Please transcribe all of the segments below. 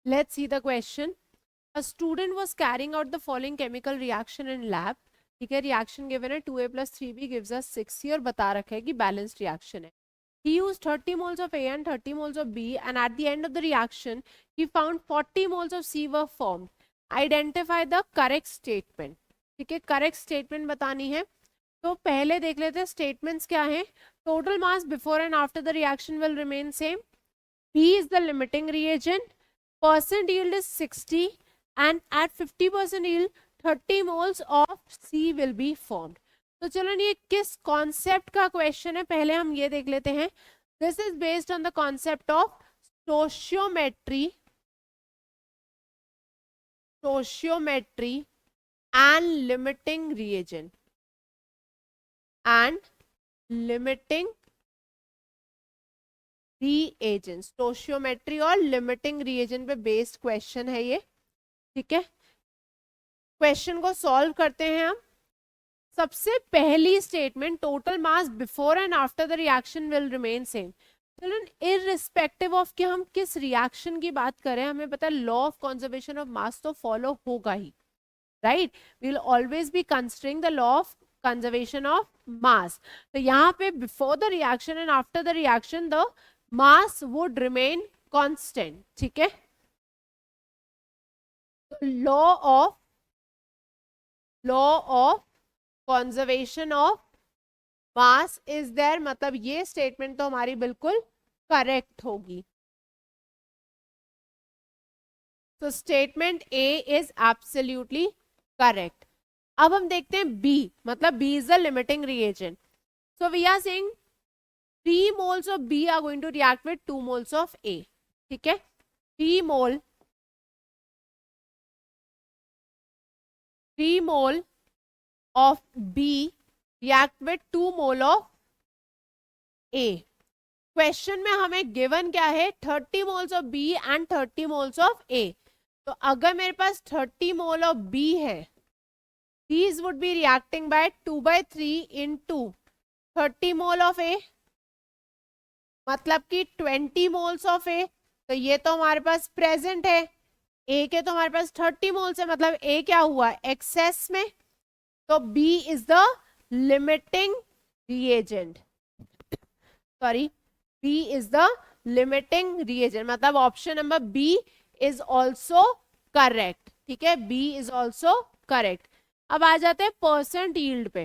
Let's see the question. A student was carrying out the following chemical reaction in lab. ठीक है, reaction given है 2a plus 3b gives us 6c और बता रखा है कि बैलेंस्ड रिएक्शन है. He used 30 moles of A and 30 moles of B, and at the end of the reaction he found 40 moles of C were formed. Identify the correct statement. ठीक है, correct statement बतानी है. तो पहले देख लेते हैं स्टेटमेंट्स क्या हैं. Total mass before and after the reaction will remain same. B is the limiting reagent. Percent yield is 60, and at 50% yield 30 moles of C will be formed. तो चलो ये किस कॉन्सेप्ट का क्वेश्चन है पहले हम ये देख लेते हैं. This is based on the concept of stoichiometry and limiting reagent reagent. Stoichiometry और लिमिटिंग रिएजेंट पे बेस्ड क्वेश्चन है ये. ठीक है, क्वेश्चन को सॉल्व करते हैं हम. सबसे पहली statement, total mass before and after the reaction will remain same. चलो, इररिस्पेक्टिव ऑफ कि हम किस रिएक्शन की बात करें, हमें पता है law of conservation of mass तो फॉलो होगा ही, right. We will always be considering the law of conservation of mass. तो यहाँ पे before the reaction and after the reaction the mass would remain constant. ठीक है, law of conservation of mass is there, मतलब ये statement तो हमारी बिल्कुल करेक्ट होगी. तो statement A is absolutely correct. अब हम देखते हैं बी, मतलब B is the limiting reagent. So we are saying 3 moles of B are going to react with 2 moles of A. ठीक है, 3 mole of B react with 2 mole of A. Question में हमें given क्या है, 30 moles of B and 30 moles of A. तो अगर मेरे पास 30 mole of B है, these would be reacting by 2/3 into 30 mole of A, मतलब कि 20 moles of A. तो ये तो हमारे पास प्रेजेंट है, A के तो हमारे पास 30 moles है, मतलब A क्या हुआ, एक्सेस में. तो B is the limiting reagent. Sorry, B is the limiting reagent, मतलब option number B is also correct. ठीक है, B is also correct. अब आ जाते हैं परसेंट यील्ड पे.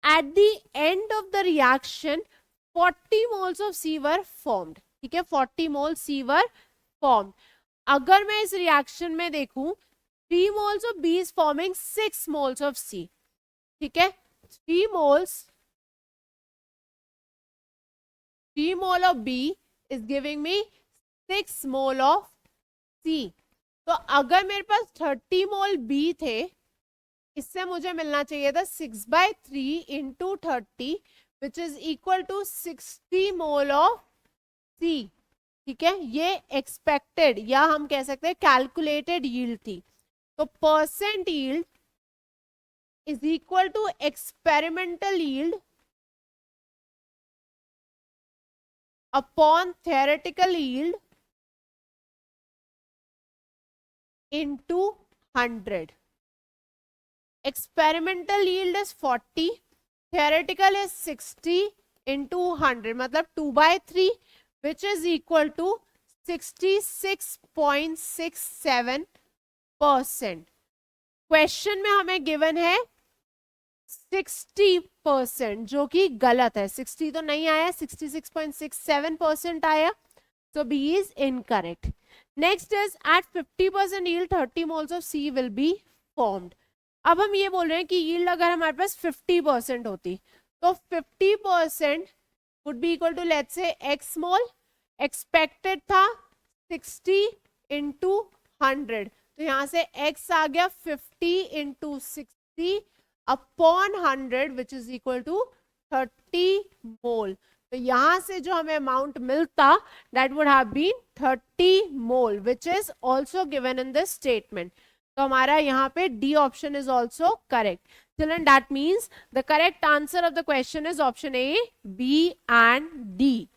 At the end of the reaction 40 moles of C were formed. ठीक है, 40 moles C were formed. अगर मैं इस रिएक्शन में देखूं, 3 moles of B is forming 6 moles of C. ठीक है, 3 mole of B is giving me 6 mole of C. तो अगर मेरे पास 30 mole B थे, इससे मुझे मिलना चाहिए था 6/3 into 30, which is equal to 60 mole of C. ठीक है, ये एक्सपेक्टेड या हम कह सकते हैं कैलकुलेटेड यील्ड थी. तो percent yield is equal to experimental yield upon theoretical yield into 100. Experimental yield is 40, theoretical is 60 into 100, मतलब 2/3, which is equal to 66.67%. Question में हमें गिवन है 60%, जो कि गलत है. 60 तो नहीं आया, 66.67% आया. So B is incorrect. Next is at 50% yield 30 moles of C will be formed. अब हम ये बोल रहे हैं कि yield अगर हमारे पास 50% होती, तो 50% would be equal to let's say x mole. Expected था 60 into 100, तो यहाँ से x आ गया 50 into 60 upon 100, which is equal to 30 mole. तो यहाँ से जो हमें अमाउंट मिलता, that would have been 30 mole, which is also given in this statement. तो हमारा यहाँ पे D option is also correct. Children, that means the correct answer of the question is option A, B and D.